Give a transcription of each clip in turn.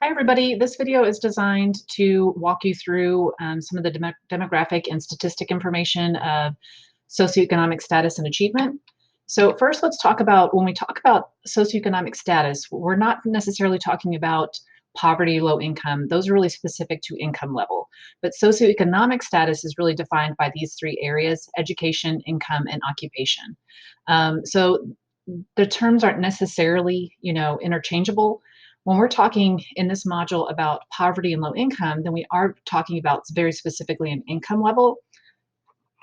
Hi, everybody. This video is designed to walk you through some of the demographic and statistic information of socioeconomic status and achievement. So first, let's talk about, when we talk about socioeconomic status, we're not necessarily talking about poverty, low income. Those are really specific to income level. But socioeconomic status is really defined by these three areas: education, income, and occupation. So the terms aren't necessarily, interchangeable. When we're talking in this module about poverty and low income, then we are talking about very specifically an income level.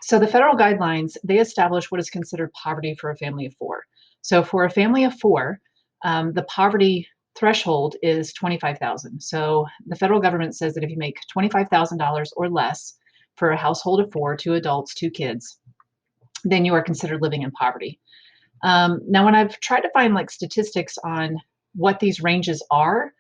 So the federal guidelines, they establish what is considered poverty for a family of four. So for a family of four, the poverty threshold is $25,000. So the federal government says that if you make $25,000 or less for a household of four, two adults, two kids, then you are considered living in poverty. Now, when I've tried to find like statistics on what these ranges are,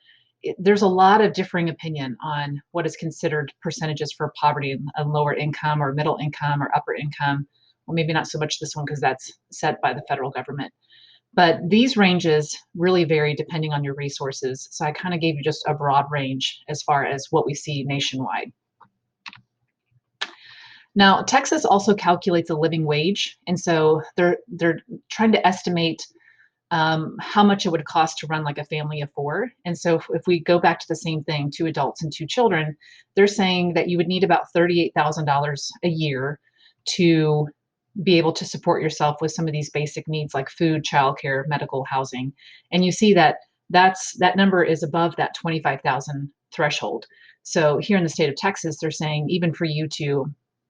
there's a lot of differing opinion on what is considered percentages for poverty and lower income or middle income or upper income. Well, maybe not so much this one because that's set by the federal government. But these ranges really vary depending on your resources. So I kind of gave you just a broad range as far as what we see nationwide. Now, Texas also calculates a living wage, and so they're trying to estimate how much it would cost to run like a family of four. And so if we go back to the same thing, two adults and two children, they're saying that you would need about $38,000 a year to be able to support yourself with some of these basic needs like food, childcare, medical, housing. And you see that that number is above that 25,000 threshold. So here in the state of Texas, they're saying even for you to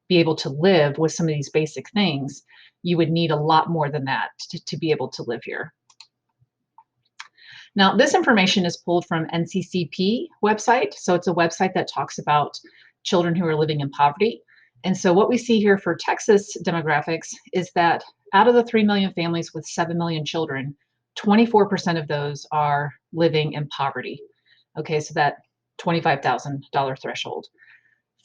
be able to live with some of these basic things, you would need a lot more than that to be able to live here. Now, this information is pulled from NCCP website. So it's a website that talks about children who are living in poverty. And so what we see here for Texas demographics is that out of the 3 million families with 7 million children, 24% of those are living in poverty. Okay, so that $25,000 threshold.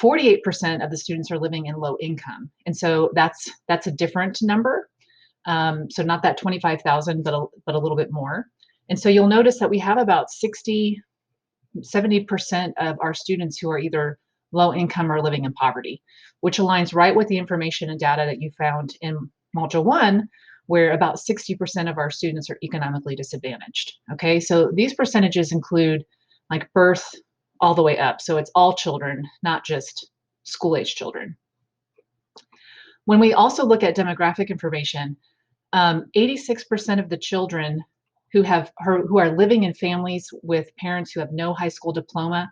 48% of the students are living in low income. And so that's a different number. So not that 25,000, but a little bit more. And so you'll notice that we have about 70% of our students who are either low income or living in poverty, which aligns right with the information and data that you found in Module 1, where about 60% of our students are economically disadvantaged. Okay, so these percentages include like birth all the way up. So it's all children, not just school-age children. When we also look at demographic information, 86% of the children who are living in families with parents who have no high school diploma,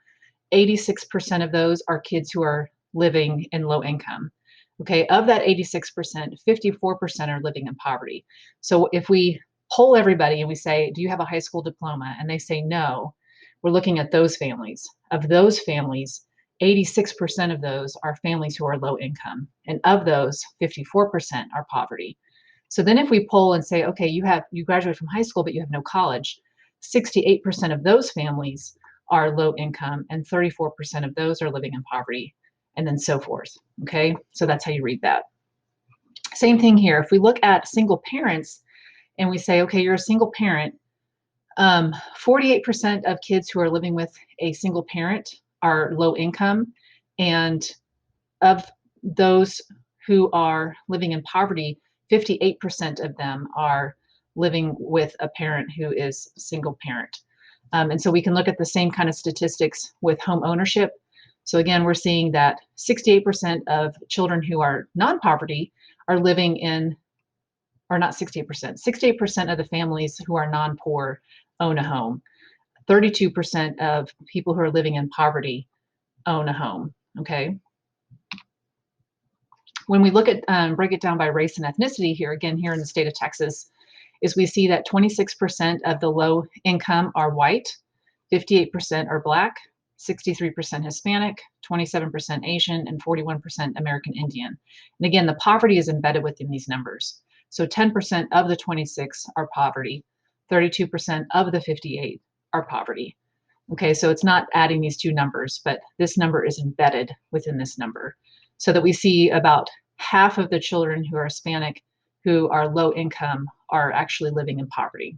86% of those are kids who are living in low income. Okay, of that 86%, 54% are living in poverty. So if we poll everybody and we say, do you have a high school diploma? And they say no, we're looking at those families. Of those families, 86% of those are families who are low income. And of those, 54% are poverty. So then if we poll and say, okay, you graduated from high school, but you have no college, 68% of those families are low income and 34% of those are living in poverty, and then so forth. Okay, so that's how you read that. Same thing here. If we look at single parents and we say, okay, you're a single parent, 48% of kids who are living with a single parent are low income, and of those who are living in poverty, 58% of them are living with a parent who is single parent. And so we can look at the same kind of statistics with home ownership. So again, we're seeing that 68% of children who are non-poverty are living in, or not 68%, 68% of the families who are non-poor own a home. 32% of people who are living in poverty own a home, okay? When we look at, break it down by race and ethnicity here, again, here in the state of Texas, is we see that 26% of the low income are white, 58% are Black, 63% Hispanic, 27% Asian, and 41% American Indian. And again, the poverty is embedded within these numbers. So 10% of the 26 are poverty, 32% of the 58 are poverty. Okay, so it's not adding these two numbers, but this number is embedded within this number. So that we see about half of the children who are Hispanic who are low income are actually living in poverty.